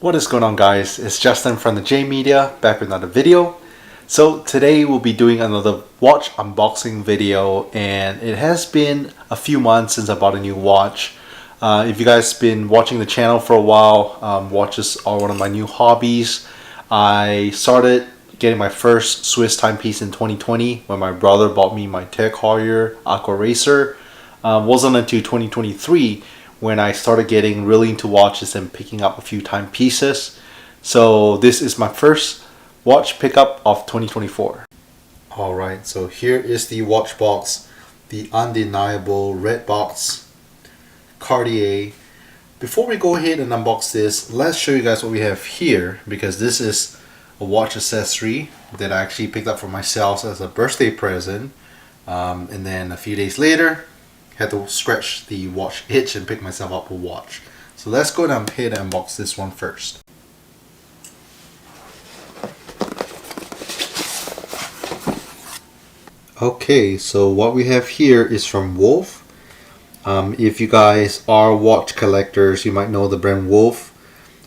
What is going on, guys? It's Justin from the J Media, back with another video. So today we'll be doing another watch unboxing video, and it has been a few months since I bought a new watch. If you guys been watching the channel for a while, watches are one of my new hobbies. I started getting my first Swiss timepiece in 2020 when my brother bought me my Tag Heuer Aqua Racer. Wasn't until 2023 when I started getting really into watches and picking up a few timepieces. So this is my first watch pickup of 2024. Alright, so here is the watch box, the undeniable red box, Cartier. Before we go ahead and unbox this, let's show you guys what we have here, because this is a watch accessory that I actually picked up for myself as a birthday present. And then a few days later, had to scratch the watch itch and pick myself up a watch. So let's go ahead and unbox this one first. Okay, so what we have here is from Wolf. If you guys are watch collectors, you might know the brand Wolf.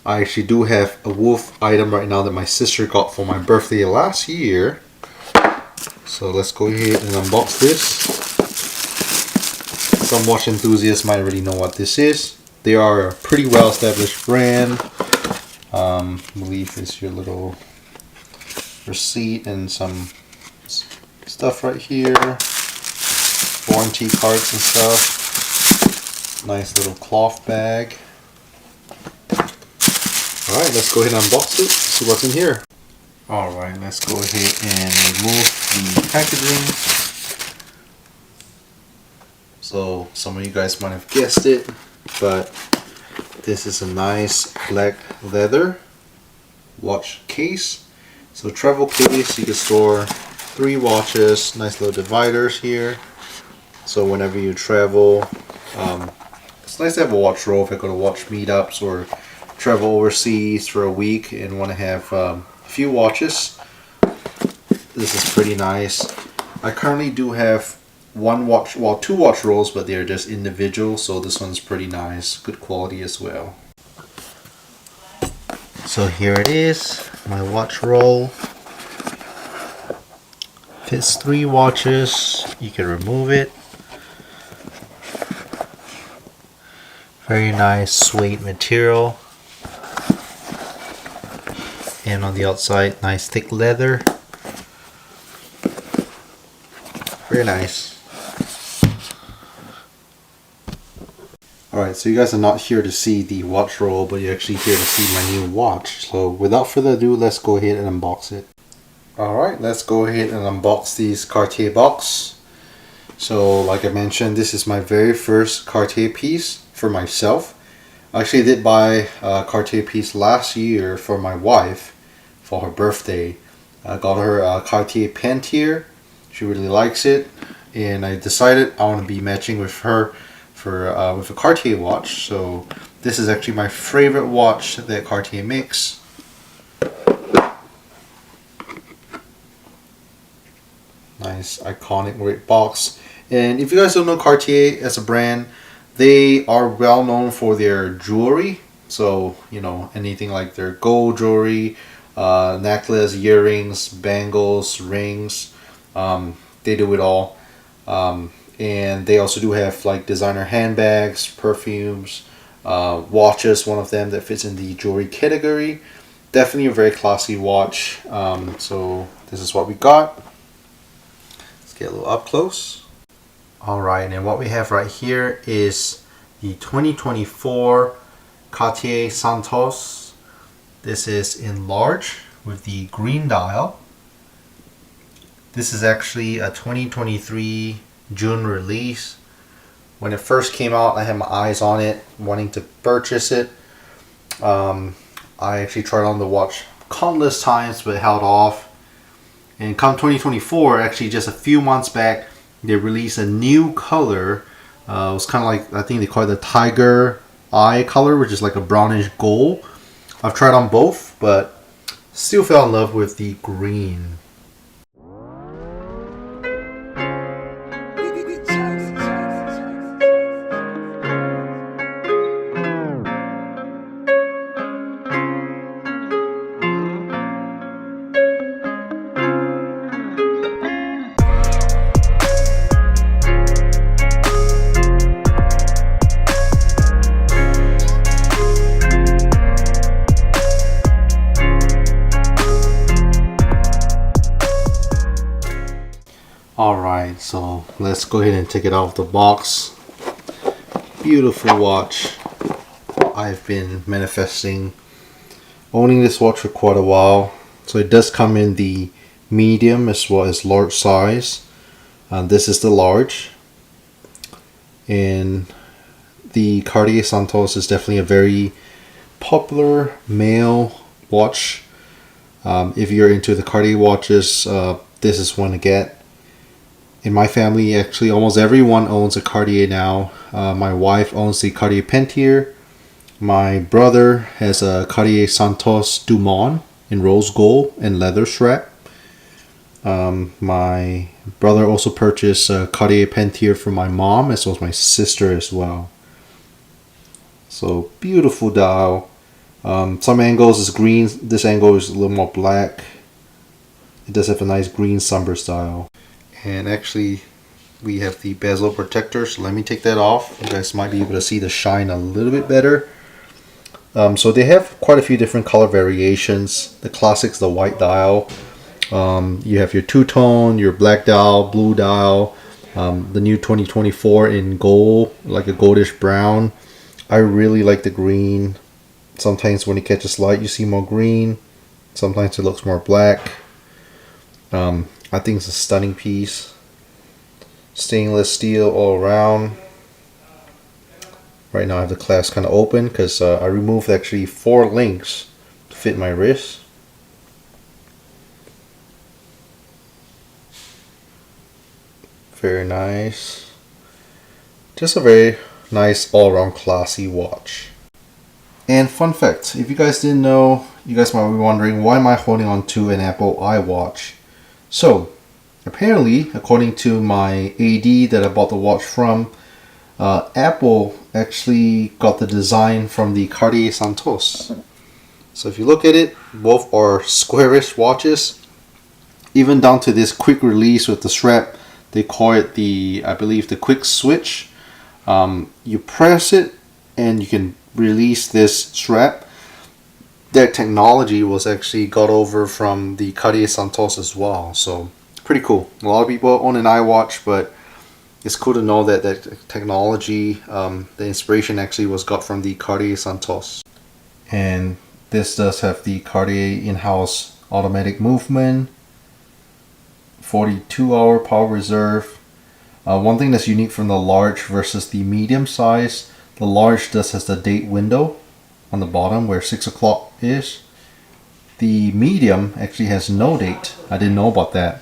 I actually do have a Wolf item right now that my sister got for my birthday last year. So let's go ahead and unbox this. Some watch enthusiasts might already know what this is. They are a pretty well established brand. I believe it's your little receipt and some stuff right here. Warranty cards and stuff. Nice little cloth bag. Alright, let's go ahead and unbox it, see what's in here. Alright, let's go ahead and remove the packaging. So some of you guys might have guessed it, but this is a nice black leather watch case. So travel case, you can store 3 watches, nice little dividers here. So whenever you travel, it's nice to have a watch roll if I go to watch meetups or travel overseas for a week and want to have a few watches. This is pretty nice. I currently do have two watch rolls, but they're just individual, so this one's pretty nice, good quality as well. So here it is, my watch roll. Fits 3 watches. You can remove it. Very nice suede material, and on the outside, nice thick leather. Very nice. Alright, so you guys are not here to see the watch roll, but you're actually here to see my new watch. So without further ado, let's go ahead and unbox it. Alright, let's go ahead and unbox this Cartier box. So like I mentioned, this is my very first Cartier piece for myself. I actually did buy a Cartier piece last year for my wife for her birthday. I got her a Cartier Pantier. She really likes it, and I decided I want to be matching with her with a Cartier watch. So this is actually my favorite watch that Cartier makes. Nice iconic red box. And if you guys don't know Cartier as a brand, they are well known for their jewelry. So you know, anything like their gold jewelry, necklace, earrings, bangles, rings. They do it all. And they also do have like designer handbags, perfumes, watches, one of them that fits in the jewelry category. Definitely a very classy watch. So this is what we got. Let's get a little up close. Alright, and what we have right here is the 2024 Cartier Santos. This is in large with the green dial. This is actually a 2023 June release. When it first came out, I had my eyes on it, wanting to purchase it. I actually tried on the watch countless times, but held off. And come 2024, actually just a few months back, they released a new color. It was kind of like, I think they call it the Tiger Eye color, which is like a brownish gold. I've tried on both, but still fell in love with the green. So let's go ahead and take it out of the box. Beautiful watch. I've been manifesting owning this watch for quite a while. So it does come in the medium as well as large size. This is the large. And the Cartier Santos is definitely a very popular male watch. If you're into the Cartier watches, this is one to get. In my family, actually almost everyone owns a Cartier now. My wife owns the Cartier Pentier. My brother has a Cartier Santos Dumont in rose gold and leather strap. My brother also purchased a Cartier Pentier for my mom as well as my sister as well. So beautiful dial. Some angles is green. This angle is a little more black. It does have a nice green sunburst dial. And actually we have the bezel protector, so let me take that off. You guys might be able to see the shine a little bit better. So they have quite a few different color variations. The classic's the white dial. You have your two-tone, your black dial, blue dial, the new 2024 in gold, like a goldish brown. I really like the green. Sometimes when it catches light you see more green. Sometimes it looks more black. I think it's a stunning piece. Stainless steel all around. Right now I have the clasp kind of open because I removed actually 4 links to fit my wrist. Very nice. Just a very nice all-around classy watch. And fun fact, if you guys didn't know, you guys might be wondering, why am I holding on to an Apple iWatch? So apparently, according to my AD that I bought the watch from, Apple actually got the design from the Cartier Santos. So if you look at it, both are squarish watches. Even down to this quick release with the strap, they call it the, I believe, the quick switch. You press it and you can release this strap. That technology was actually got over from the Cartier Santos as well. So pretty cool. A lot of people own an iWatch, but it's cool to know that that technology, the inspiration actually was got from the Cartier Santos. And this does have the Cartier in-house automatic movement, 42-hour power reserve. One thing that's unique from the large versus the medium size, the large just has the date window on the bottom where 6 o'clock is. The medium actually has no date. I didn't know about that.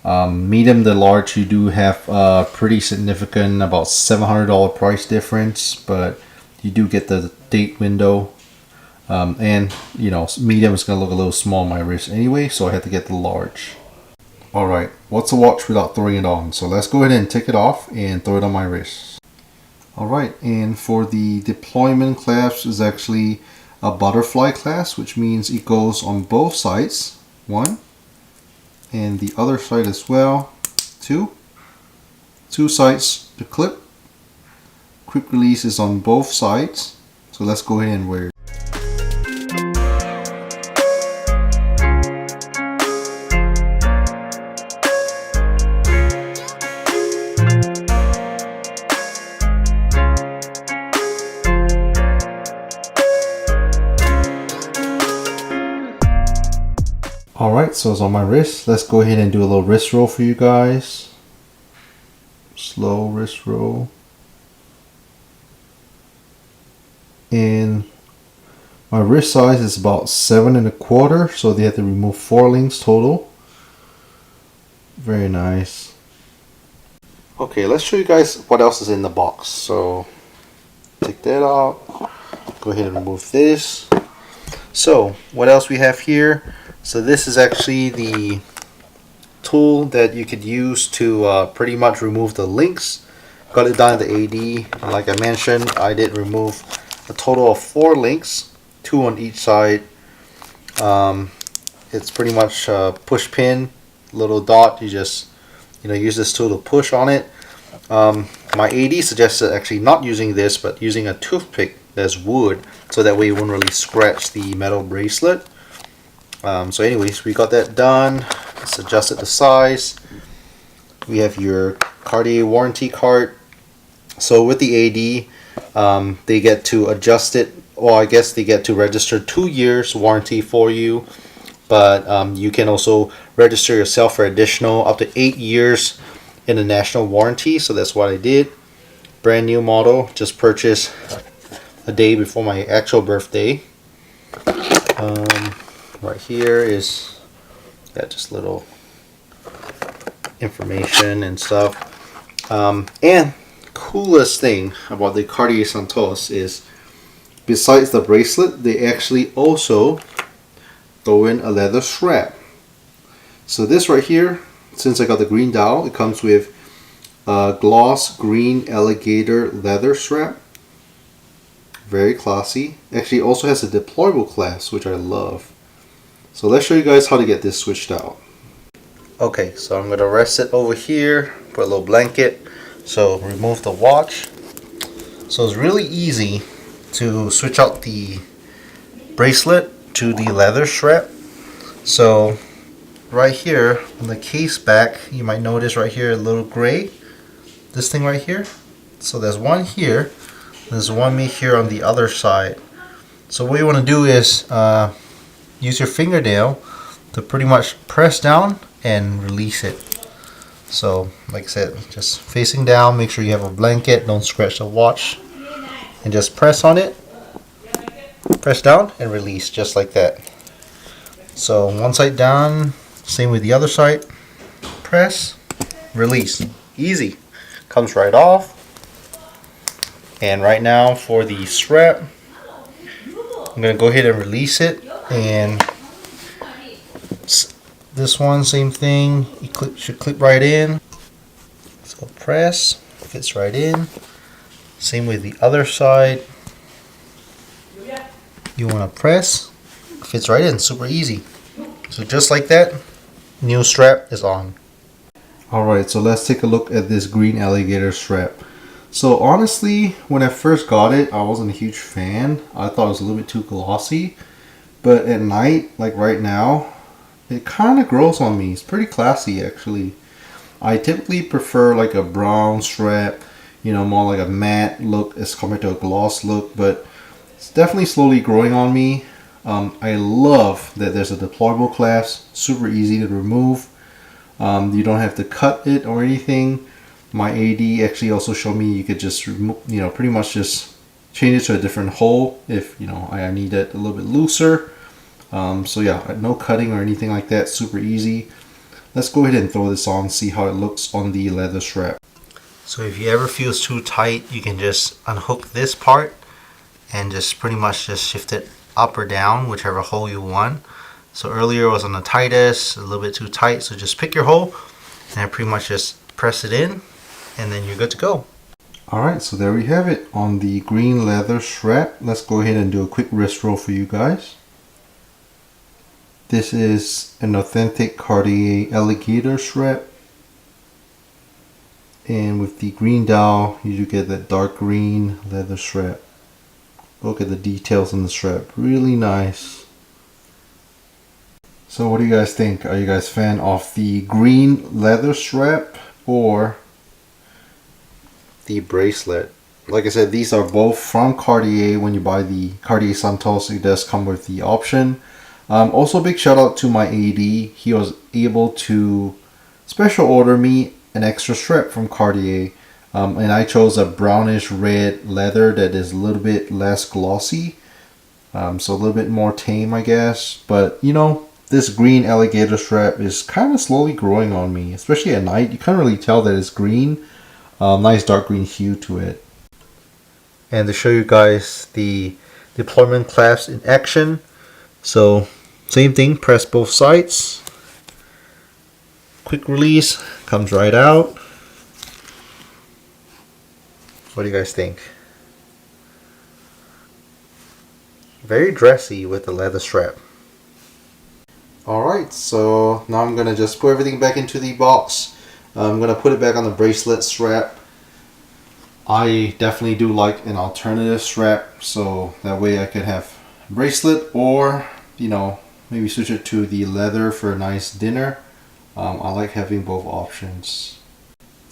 Medium to large, you do have a pretty significant, about $700 price difference, but you do get the date window. And you know, medium is gonna look a little small on my wrist anyway, so I had to get the large. Alright, what's a watch without throwing it on? So let's go ahead and take it off and throw it on my wrist. Alright, and for the deployment clasp is actually a butterfly clasp, which means it goes on both sides. 1, and the other side as well. 2 sides to clip. Quick release is on both sides. So let's go ahead and wear it. Alright, so it's on my wrist. Let's go ahead and do a little wrist roll for you guys. Slow wrist roll. And my wrist size is about 7 1/4, so they had to remove 4 links total. Very nice. Okay, let's show you guys what else is in the box. So take that out. Go ahead and remove this. So what else we have here? So this is actually the tool that you could use to pretty much remove the links. Got it done at the AD. And like I mentioned, I did remove a total of 4 links, 2 on each side. It's pretty much a push pin, little dot. You just use this tool to push on it. My AD suggested actually not using this, but using a toothpick that's wood, so that way it won't really scratch the metal bracelet. So anyways, we got that done. Let's adjust it to size. we have your Cartier warranty card. So with the AD, they get to adjust it. Well, I guess they get to register 2 years warranty for you, but you can also register yourself for additional up to 8 years in a national warranty. So that's what I did. Brand new model, just purchased a day before my actual birthday. Right here is just little information and stuff. And coolest thing about the Cartier Santos is, besides the bracelet, they actually also throw in a leather strap. So this right here, since I got the green dial, it comes with a gloss green alligator leather strap. Very classy. Actually, it also has a deployable clasp, which I love. So let's show you guys how to get this switched out. Okay, so I'm going to rest it over here, put a little blanket. So remove the watch. So it's really easy to switch out the bracelet to the leather strap. So right here on the case back, you might notice right here a little gray. This thing right here. So there's one here. There's one here on the other side. So what you want to do is use your fingernail to pretty much press down and release it. So like I said, just facing down, make sure you have a blanket, don't scratch the watch, and just press on it, press down and release, just like that. So one side down, same with the other side, press, release, easy, comes right off. And right now for the strap, I'm going to go ahead and release it, and this one, same thing, it should clip right in. So press, fits right in. Same with the other side. You want to press, fits right in, super easy. So just like that, new strap is on. Alright, so let's take a look at this green alligator strap. So honestly, when I first got it, I wasn't a huge fan. I thought it was a little bit too glossy. But at night, like right now, it kind of grows on me. It's pretty classy actually. I typically prefer like a brown strap, you know, more like a matte look as compared to a gloss look, but it's definitely slowly growing on me. I love that there's a deployable clasp, super easy to remove. You don't have to cut it or anything. My AD actually also showed me you could just remove, you know, pretty much just change it to a different hole if, you know, I need it a little bit looser. So yeah, no cutting or anything like that, super easy. Let's go ahead and throw this on, see how it looks on the leather strap. So if you ever feel it's too tight, you can just unhook this part and just pretty much just shift it up or down, whichever hole you want. So earlier it was on the tightest, a little bit too tight, so just pick your hole and pretty much just press it in, and then you're good to go. Alright, so there we have it on the green leather strap. Let's go ahead and do a quick wrist roll for you guys. This is an authentic Cartier alligator strap. And with the green dial, you do get that dark green leather strap. Look at the details on the strap, really nice. So what do you guys think? Are you guys a fan of the green leather strap or the bracelet? Like I said, these are both from Cartier. When you buy the Cartier Santos, it does come with the option. Also big shout out to my AD. He was able to special order me an extra strap from Cartier. And I chose a brownish red leather that is a little bit less glossy. So a little bit more tame, I guess. But you know, this green alligator strap is kind of slowly growing on me, especially at night. You can't really tell that it's green. Nice dark green hue to it. And to show you guys the deployment clasp in action. So same thing, press both sides. Quick release, comes right out. What do you guys think? Very dressy with the leather strap. Alright, so now I'm going to just put everything back into the box. I'm going to put it back on the bracelet strap. I definitely do like an alternative strap, so that way I could have a bracelet, or, you know, maybe switch it to the leather for a nice dinner. I like having both options.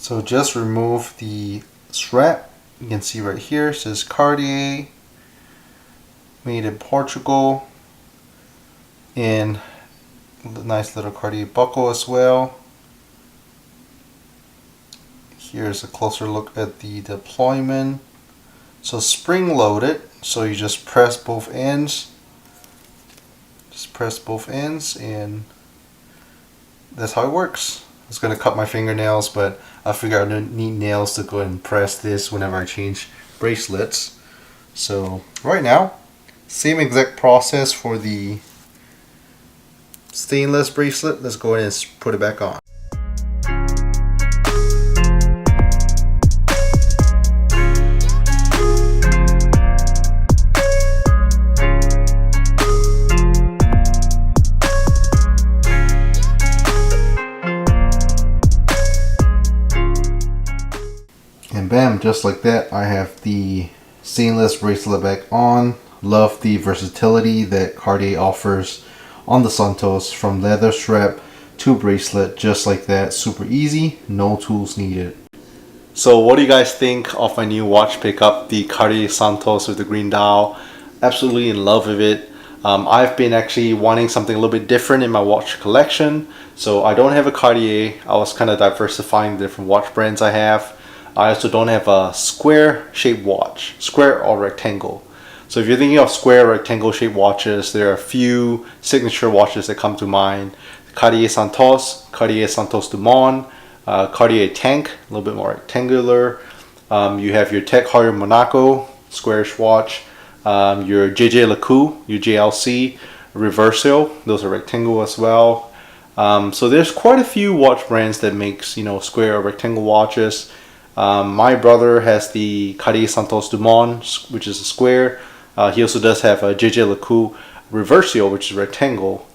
So just remove the strap. You can see right here, it says Cartier, made in Portugal, and a nice little Cartier buckle as well. Here's a closer look at the deployment. So spring loaded, so you just press both ends. Just press both ends, and that's how it works. I was gonna cut my fingernails, but I figured I don't need nails to go and press this whenever I change bracelets. So right now, same exact process for the stainless bracelet. Let's go ahead and put it back on. And bam, just like that, I have the stainless bracelet back on. Love the versatility that Cartier offers on the Santos, from leather strap to bracelet, just like that. Super easy, no tools needed. So what do you guys think of my new watch pickup, the Cartier Santos with the green dial? Absolutely in love with it. I've been actually wanting something a little bit different in my watch collection. So I don't have a Cartier. I was kind of diversifying the different watch brands I have. I also don't have a square shaped watch, square or rectangle. So if you're thinking of square or rectangle shaped watches, there are a few signature watches that come to mind. Cartier Santos, Cartier Santos Dumont, Cartier Tank, a little bit more rectangular. You have your Tech Heuer Monaco, squarish watch. Your JJ LeCoultre, your JLC, Reversio, those are rectangle as well. So there's quite a few watch brands that makes, square or rectangle watches. My brother has the Cartier Santos Dumont, which is a square. He also does have a JJ LeCoultre Reversio, which is rectangle.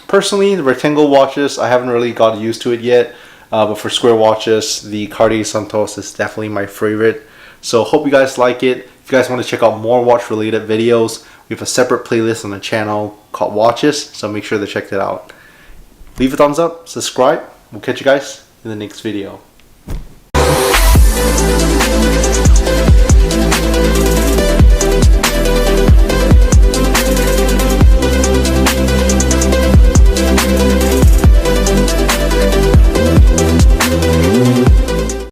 Personally, the rectangle watches, I haven't really got used to it yet. But for square watches, the Cartier Santos is definitely my favorite. So hope you guys like it. If you guys want to check out more watch related videos, we have a separate playlist on the channel called Watches, so make sure to check that out. Leave a thumbs up, subscribe. We'll catch you guys in the next video.